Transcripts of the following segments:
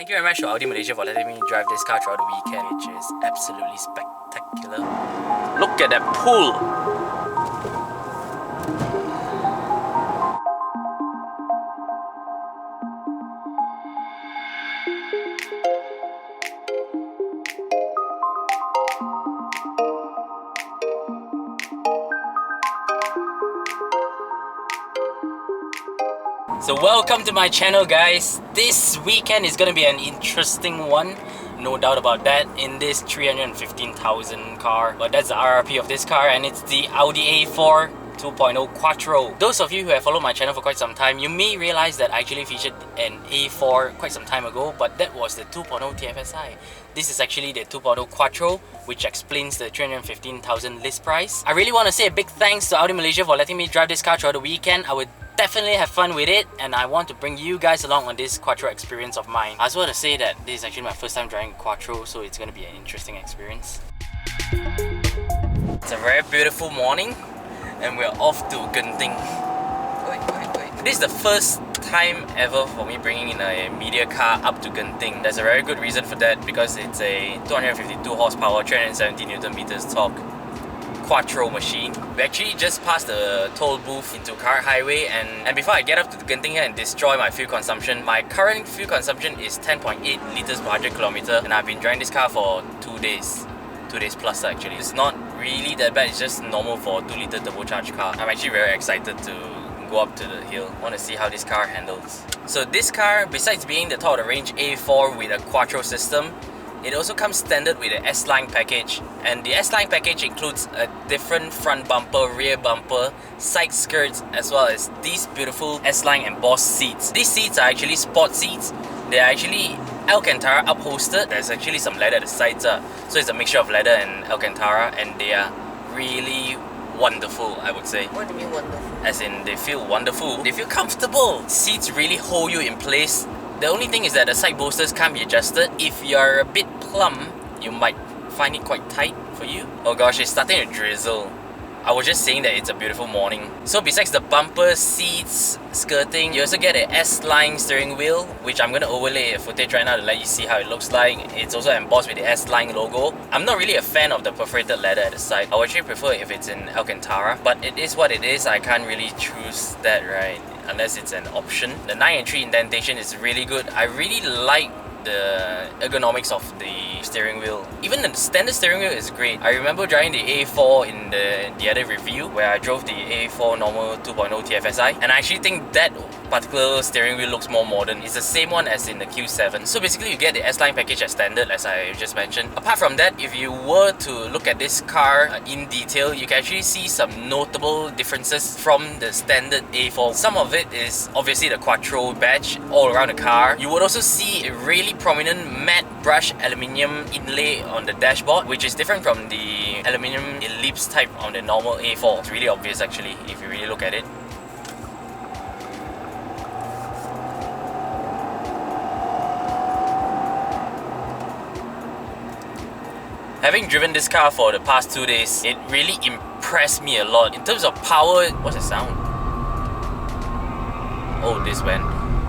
Thank you very much to Audi Malaysia for letting me drive this car throughout the weekend, which is absolutely spectacular. Look at that pool! So welcome to my channel, guys. This weekend is gonna be an interesting one, no doubt about that, in this 315,000 car. But that's the RRP of this car, and it's the Audi A4 2.0 Quattro. Those of you who have followed my channel for quite some time, you may realize that I actually featured an A4 quite some time ago, but that was the 2.0 TFSI. This is actually the 2.0 Quattro, which explains the 315,000 list price. I really want to say a big thanks to Audi Malaysia for letting me drive this car throughout the weekend. I would definitely have fun with it, and I want to bring you guys along on this Quattro experience of mine. I just want to say that this is actually my first time driving Quattro, so it's going to be an interesting experience. It's a very beautiful morning, and we're off to Genting. This is the first time ever for me bringing in a media car up to Genting. There's a very good reason for that, because it's a 252 horsepower, 370 Newton meters torque Quattro machine. We actually just passed the toll booth into Car Highway, and before I get up to the Genting here and destroy my fuel consumption, my current fuel consumption is 10.8 liters per 100 kilometer, and I've been driving this car for 2 days. 2 days plus actually. It's not really that bad, it's just normal for a 2-liter turbocharged car. I'm actually very excited to go up to the hill. I want to see how this car handles. So this car, besides being the top of the range A4 with a Quattro system, it also comes standard with the S-Line package, and the S-Line package includes a different front bumper, rear bumper, side skirts, as well as these beautiful S-Line embossed seats. These seats are actually sport seats. They are actually Alcantara upholstered. There's actually some leather at the sides, so it's a mixture of leather and Alcantara, and they are really wonderful, I would say. What do you mean wonderful? As in, they feel wonderful. They feel comfortable. Seats really hold you in place. The only thing is that the side bolsters can't be adjusted. If you're a bit plump, you might find it quite tight for you. Oh gosh, it's starting to drizzle. I was just saying that it's a beautiful morning. So besides the bumper, seats, skirting, you also get an S-Line steering wheel, which I'm going to overlay a footage right now to let you see how it looks like. It's also embossed with the S-Line logo. I'm not really a fan of the perforated leather at the side. I would actually prefer if it's in Alcantara, but it is what it is. I can't really choose that, right? Unless it's an option. The 9 3 indentation is really good. I really like the ergonomics of the steering wheel. Even the standard steering wheel is great. I remember driving the A4 in the other review where I drove the A4 normal 2.0 TFSI, and I actually think that particular steering wheel looks more modern. It's the same one as in the Q7. So basically you get the S-Line package as standard, as I just mentioned. Apart from that, if you were to look at this car in detail, you can actually see some notable differences from the standard A4. Some of it is obviously the Quattro badge all around the car. You would also see a really prominent matte brush aluminium inlay on the dashboard, which is different from the aluminium ellipse type on the normal A4. It's really obvious actually if you really look at it. Having driven this car for the past 2 days, it really impressed me a lot. In terms of power, what's the sound? Oh, this went.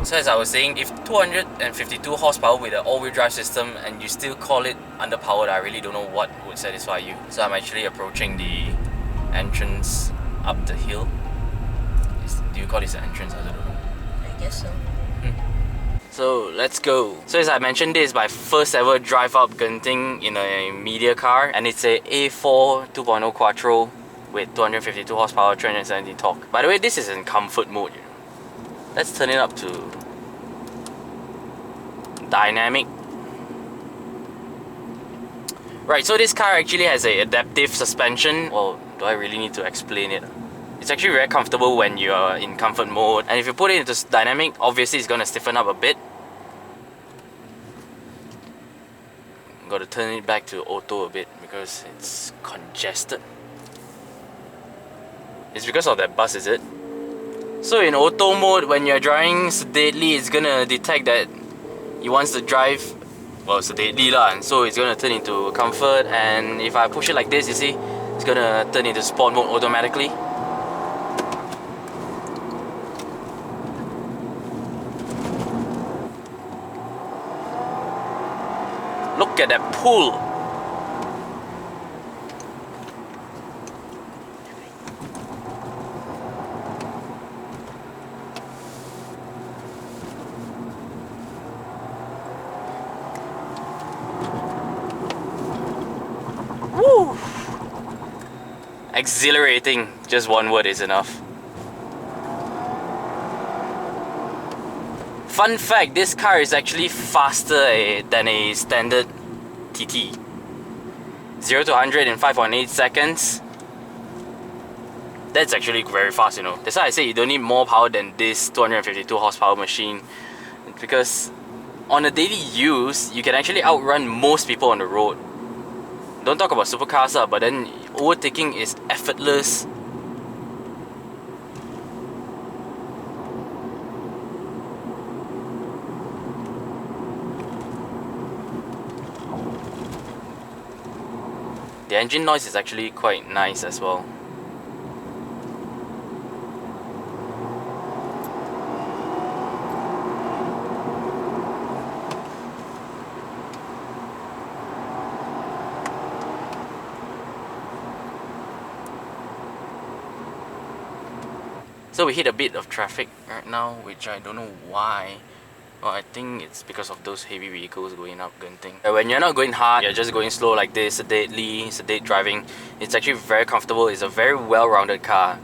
So as I was saying, if 252 horsepower with an all-wheel drive system and you still call it underpowered, I really don't know what would satisfy you. So I'm actually approaching the entrance up the hill. Do you call this an entrance? I don't know. I guess so. So let's go. So as I mentioned, this is my first ever drive up Genting in a media car, and it's a A4 2.0 Quattro with 252 horsepower, 370 torque. By the way, this is in comfort mode. Let's turn it up to dynamic. Right, so this car actually has an adaptive suspension. Well, do I really need to explain it? It's actually very comfortable when you are in comfort mode, and if you put it into dynamic, obviously it's going to stiffen up a bit. Got to turn it back to auto a bit because it's congested. It's because of that bus, is it? So in auto mode, when you're driving sedately, it's gonna detect that it wants to drive, well, sedately lah, and so it's gonna turn into comfort. And if I push it like this, you see, it's gonna turn into sport mode automatically. Look at that pull. Woo! Exhilarating, just one word is enough. Fun fact, this car is actually faster than a standard TT. 0 to 100 in 5.8 seconds. That's actually very fast, you know. That's why I say you don't need more power than this 252 horsepower machine. Because on a daily use, you can actually outrun most people on the road. Don't talk about supercars, but then overtaking is effortless. The engine noise is actually quite nice as well. So we hit a bit of traffic right now, which I don't know why. Well, I think it's because of those heavy vehicles going up Genting. When you're not going hard, you're just going slow like this, sedate driving, it's actually very comfortable. It's a very well-rounded car.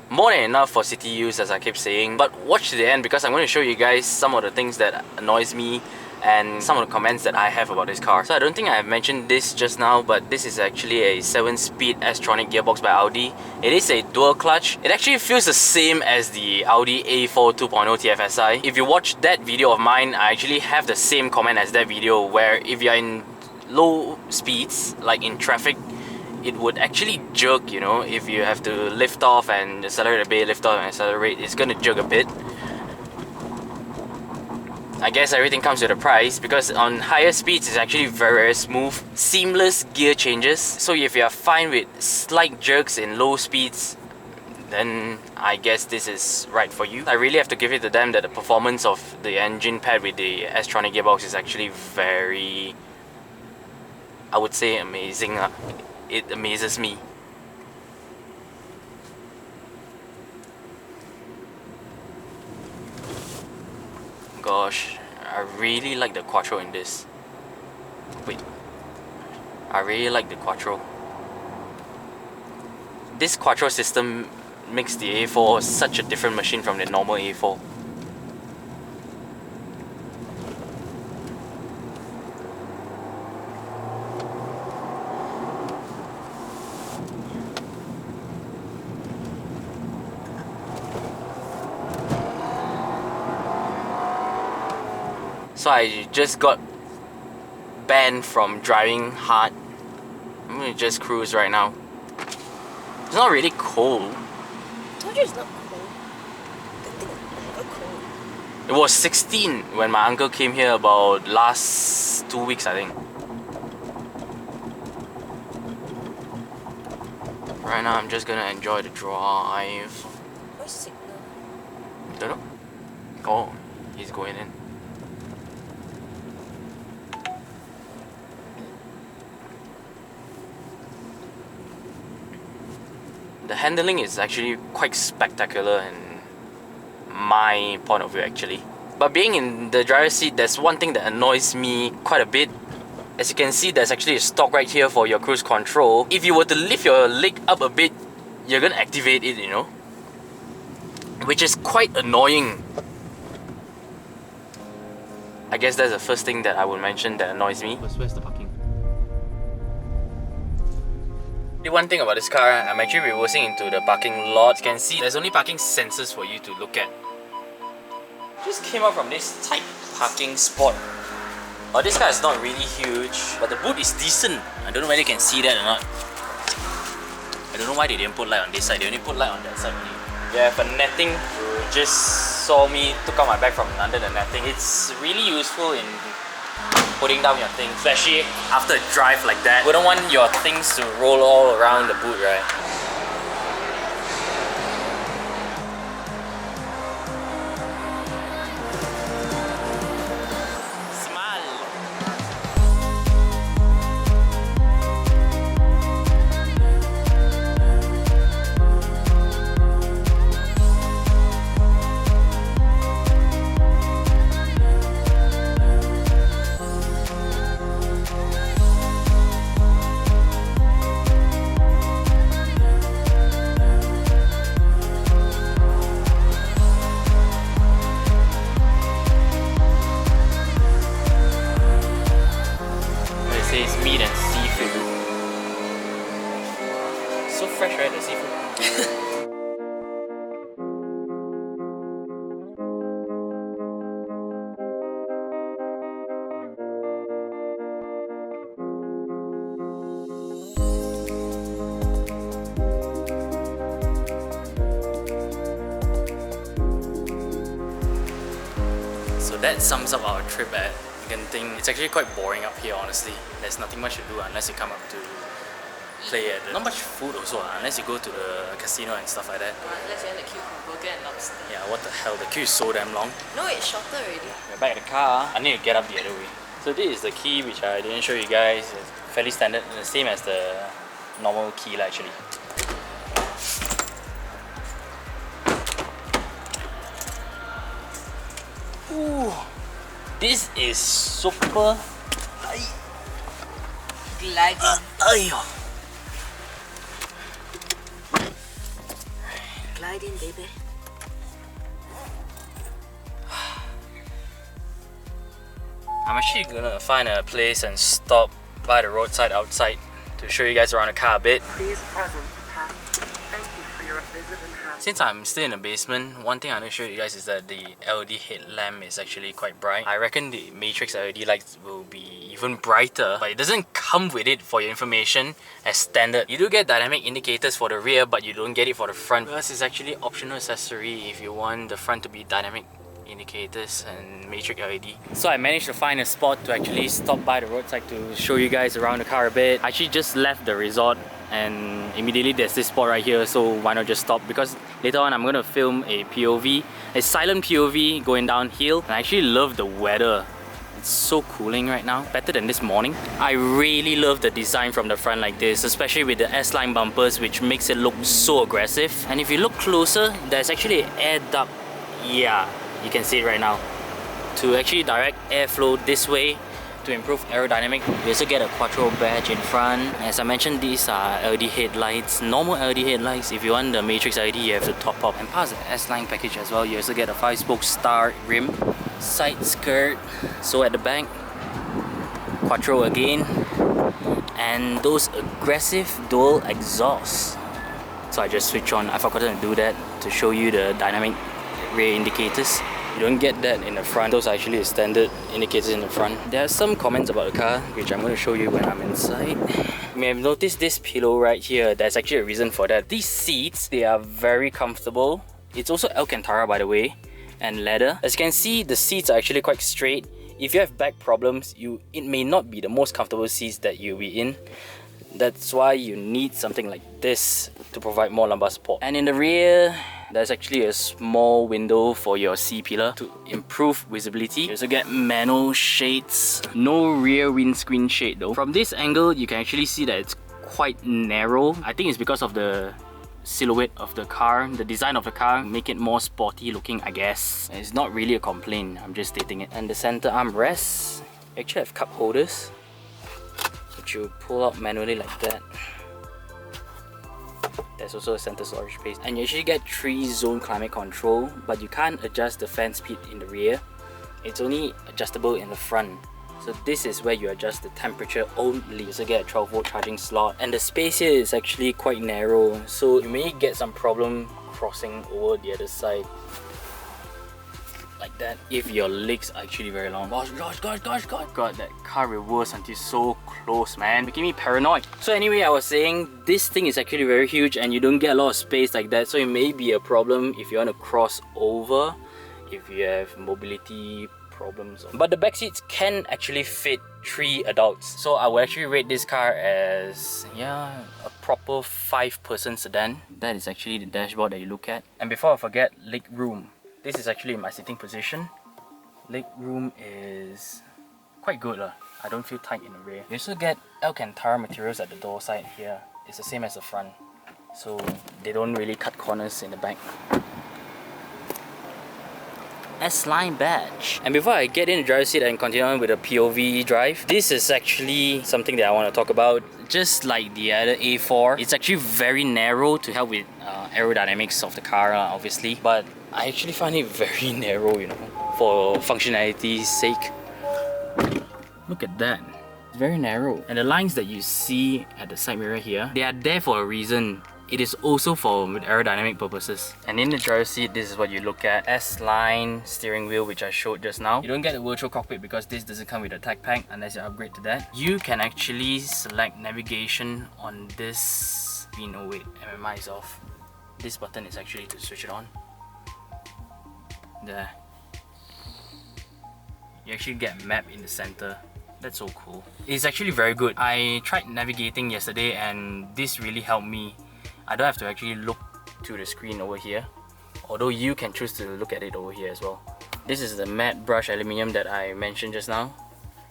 More than enough for city use, as I keep saying. But watch to the end because I'm going to show you guys some of the things that annoys me and some of the comments that I have about this car. So I don't think I have mentioned this just now, but this is actually a 7-speed S-tronic gearbox by Audi. It is a dual clutch. It actually feels the same as the Audi A4 2.0 TFSI. If you watch that video of mine, I actually have the same comment as that video, where if you're in low speeds, like in traffic, it would actually jerk, you know. If you have to lift off and accelerate a bit, lift off and accelerate, it's gonna jerk a bit. I guess everything comes with a price, because on higher speeds it's actually very smooth, seamless gear changes. So if you are fine with slight jerks in low speeds, then I guess this is right for you. I really have to give it to them that the performance of the engine paired with the S-tronic gearbox is actually very, I would say, amazing. It amazes me. Gosh, I really like the Quattro in this. Wait, I really like the Quattro. This Quattro system makes the A4 such a different machine from the normal A4. So I just got banned from driving hard. I'm gonna just cruise right now. It's not really cold. I told you it's not cold. The thing is never cold. It was 16 when my uncle came here about last 2 weeks, I think. Right now I'm just gonna enjoy the drive. Where's signal? Don't know. Oh, he's going in. The handling is actually quite spectacular in my point of view actually. But being in the driver's seat, there's one thing that annoys me quite a bit. As you can see, there's actually a stalk right here for your cruise control. If you were to lift your leg up a bit, you're gonna activate it, you know, which is quite annoying. I guess that's the first thing that I would mention that annoys me. Where's the parking? The one thing about this car, I'm actually reversing into the parking lot. You can see there's only parking sensors for you to look at. Just came out from this tight parking spot. Oh, this car is not really huge, but the boot is decent. I don't know whether you can see that or not. I don't know why they didn't put light on this side. They only put light on that side only. You have a netting. You just saw me took out my bag from under the netting. It's really useful in putting down your things, especially after a drive like that. You wouldn't want your things to roll all around the boot, right? Smile. that sums up our trip at Genting. It's actually quite boring up here, honestly. There's nothing much to do unless you come up to play at not much food also, unless you go to the casino and stuff like that. Unless you're in the queue for burger and lobster. Yeah, what the hell, the queue is so damn long. No, it's shorter already. We're back at the car. I need to get up the other way. So this is the key which I didn't show you guys. It's fairly standard, the same as the normal key actually. Ooh, this is super Gliding. Gliding, baby. I'm actually gonna find a place and stop by the roadside outside to show you guys around the car a bit. Please present pass. Thank you for your visit and have. Since I'm still in the basement, one thing I want to show you guys is that the LED headlamp is actually quite bright. I reckon the Matrix LED lights will be even brighter, but it doesn't come with it for your information as standard. You do get dynamic indicators for the rear, but you don't get it for the front. Because it's actually optional accessory if you want the front to be dynamic indicators and Matrix LED. So I managed to find a spot to actually stop by the roadside to show you guys around the car a bit. I actually just left the resort and immediately there's this spot right here, so why not just stop, because later on I'm going to film a POV, a silent POV going downhill. And I actually love the weather. It's so cooling right now, better than this morning. I really love the design from the front like this, especially with the S-Line bumpers, which makes it look so aggressive. And if you look closer, there's actually an air duct. Yeah, you can see it right now, to actually direct airflow this way to improve aerodynamic. You also get a Quattro badge in front. As I mentioned, these are LED headlights, normal LED headlights. If you want the Matrix LED, you have to top up. And part of the S-Line package as well, you also get a 5-spoke star rim, side skirt. So at the back, Quattro again, and those aggressive dual exhausts. So I just switch on. I forgot to do that to show you the dynamic rear indicators. You don't get that in the front. Those are actually the standard indicators in the front. There are some comments about the car, which I'm going to show you when I'm inside. You may have noticed this pillow right here. There's actually a reason for that. These seats, they are very comfortable. It's also Alcantara, by the way, and leather. As you can see, the seats are actually quite straight. If you have back problems, it may not be the most comfortable seats that you'll be in. That's why you need something like this to provide more lumbar support. And in the rear, there's actually a small window for your C-pillar to improve visibility. You also get manual shades. No rear windscreen shade though. From this angle, you can actually see that it's quite narrow. I think it's because of the silhouette of the car, the design of the car, make it more sporty looking, I guess. It's not really a complaint, I'm just stating it. And the center armrests actually have cup holders, which you pull out manually like that. There's also a center storage space, and you actually get 3-zone climate control, but you can't adjust the fan speed in the rear. It's only adjustable in the front. So this is where you adjust the temperature only. You also get a 12-volt charging slot, and the space here is actually quite narrow, so you may get some problem crossing over the other side like that if your legs are actually very long. Gosh, God, that car reversed until so close, man, making me paranoid. So anyway, I was saying this thing is actually very huge and you don't get a lot of space like that, so it may be a problem if you want to cross over, if you have mobility problems. But the back seats can actually fit 3 adults, so I would actually rate this car as, yeah, a proper 5-person sedan. That is actually the dashboard that you look at. And before I forget, leg room. This is actually my sitting position. Leg room is quite good. I don't feel tight in the rear. You also get Alcantara materials at the door side here. It's the same as the front, so they don't really cut corners in the back. S-Line badge. And before I get in the driver's seat and continue on with the POV drive, this is actually something that I want to talk about. Just like the other A4, it's actually very narrow to help with aerodynamics of the car, obviously. But I actually find it very narrow, you know, for functionality's sake. Look at that. It's very narrow. And the lines that you see at the side mirror here, they are there for a reason. It is also for aerodynamic purposes. And in the driver's seat, this is what you look at. S-Line steering wheel, which I showed just now. You don't get a virtual cockpit because this doesn't come with a tech pack unless you upgrade to that. You can actually select navigation on this screen. Oh wait, MMI is off. This button is actually to switch it on. There. you actually get a map in the center. That's so cool. It's actually very good. I tried navigating yesterday and this really helped me. I don't have to actually look to the screen over here, although you can choose to look at it over here as well. This is the matte brush aluminium that I mentioned just now.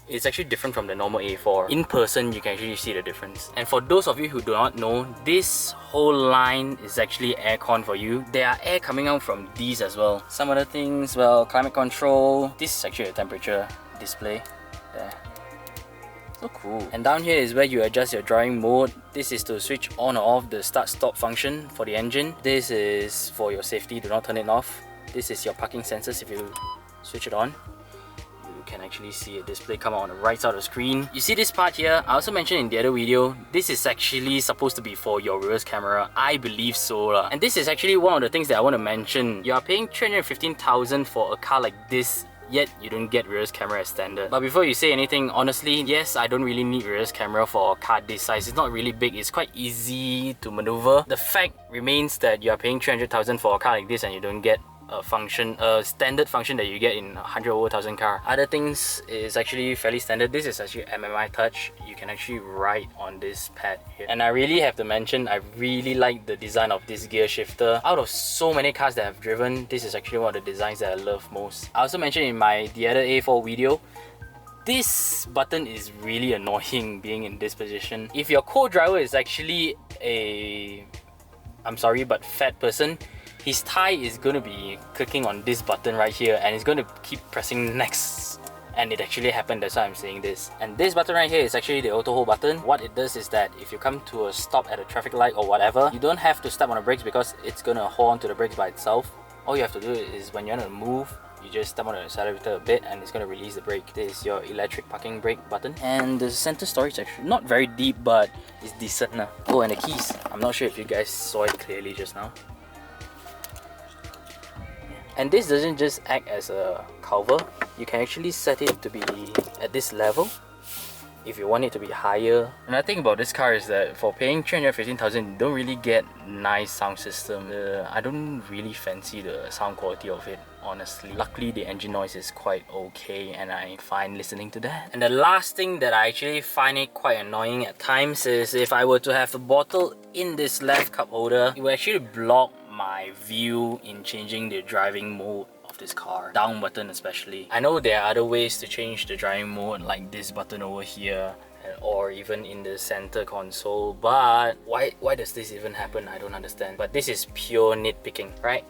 It's actually different from the normal A4. In person, you can actually see the difference. And for those of you who do not know, this whole line is actually aircon for you. There are air coming out from these as well. Some other things, well, climate control. This is actually a temperature display. There. So cool. And down here is where you adjust your driving mode. This is to switch on or off the start-stop function for the engine. This is for your safety, do not turn it off. This is your parking sensors. If you switch it on, can actually see a display come out on the right side of the screen. You see this part here, I also mentioned in the other video, this is actually supposed to be for your reverse camera. I believe so lah. And this is actually one of the things that I want to mention. You are paying 315,000 for a car like this, yet you don't get reverse camera as standard. But before you say anything, honestly, yes, I don't really need reverse camera for a car this size. It's not really big, it's quite easy to maneuver. The fact remains that you are paying 300,000 for a car like this and you don't get a standard function that you get in 100 over 1000 car. Other things is actually fairly standard. This is actually MMI touch. You can actually write on this pad here. And I really have to mention, I really like the design of this gear shifter. Out of so many cars that I've driven, this is actually one of the designs that I love most. I also mentioned in the other A4 video, this button is really annoying being in this position. If your co-driver is actually I'm sorry, but fat person, his thigh is going to be clicking on this button right here and he's going to keep pressing next. And it actually happened, that's why I'm saying this. And this button right here is actually the auto hold button. What it does is that if you come to a stop at a traffic light or whatever, you don't have to step on the brakes because it's going to hold on to the brakes by itself. All you have to do is when you want to move, you just step on the accelerator a bit and it's going to release the brake. This is your electric parking brake button. And the center storage actually not very deep, but it's decent now. Oh, and the keys. I'm not sure if you guys saw it clearly just now. And this doesn't just act as a cover. You can actually set it to be at this level if you want it to be higher. Another thing about this car is that for paying 315,000, you don't really get nice sound system. I don't really fancy the sound quality of it, honestly. Luckily, the engine noise is quite okay and I find listening to that. And the last thing that I actually find it quite annoying at times is if I were to have a bottle in this left cup holder, it will actually block my view in changing the driving mode of this car, down button especially. I know there are other ways to change the driving mode like this button over here or even in the center console, but why does this even happen? I don't understand. But this is pure nitpicking, right?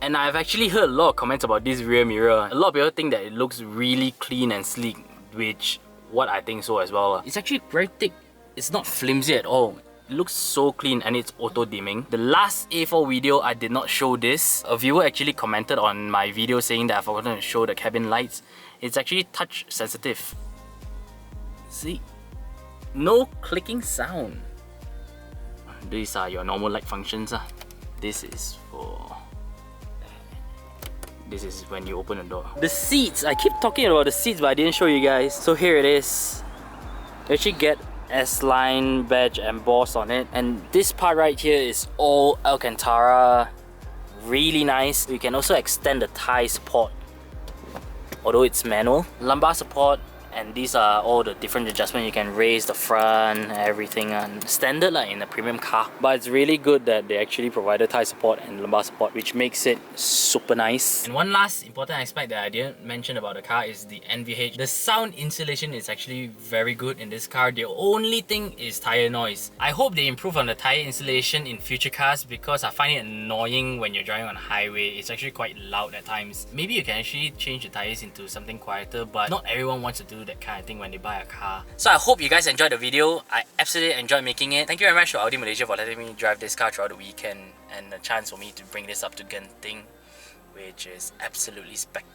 And I've actually heard a lot of comments about this rear mirror. A lot of people think that it looks really clean and sleek, which what I think so as well. It's actually very thick. It's not flimsy at all. It looks so clean and it's auto dimming. The last A4 video I did not show this. A viewer actually commented on my video saying that I forgot to show the cabin lights. It's actually touch sensitive. See? No clicking sound. These are your normal light functions. This is for... This is when you open the door. The seats! I keep talking about the seats but I didn't show you guys. So here it is. You actually get S-Line badge embossed on it, and this part right here is all Alcantara, really nice. You can also extend the thigh support, although it's manual. Lumbar support, and these are all the different adjustments. You can raise the front, everything, and standard like in a premium car. But it's really good that they actually provided thigh support and lumbar support, which makes it super nice. And one last important aspect that I didn't mention about the car is the NVH. The sound insulation is actually very good in this car. The only thing is tire noise. I hope they improve on the tire insulation in future cars because I find it annoying when you're driving on a highway. It's actually quite loud at times. Maybe you can actually change the tires into something quieter, but not everyone wants to do that kind of thing when they buy a car. So I hope you guys enjoyed the video. I absolutely enjoyed making it. Thank you very much to Audi Malaysia for letting me drive this car throughout the weekend and a chance for me to bring this up to Genting, which is absolutely spectacular.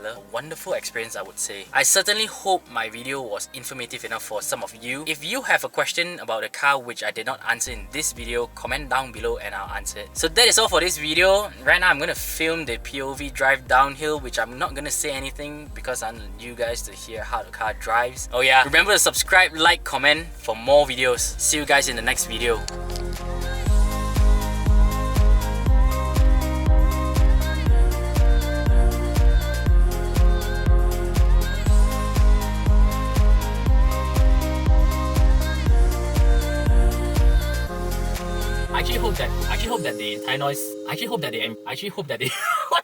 A wonderful experience, I would say. I certainly hope my video was informative enough for some of you. If you have a question about the car which I did not answer in this video, comment down below and I'll answer it. So that is all for this video. Right now I'm going to film the POV drive downhill, which I'm not going to say anything because I want you guys to hear how the car drives. Oh yeah, remember to subscribe, like, comment for more videos. See you guys in the next video. actually hope that the entire noise. I actually hope that they. What?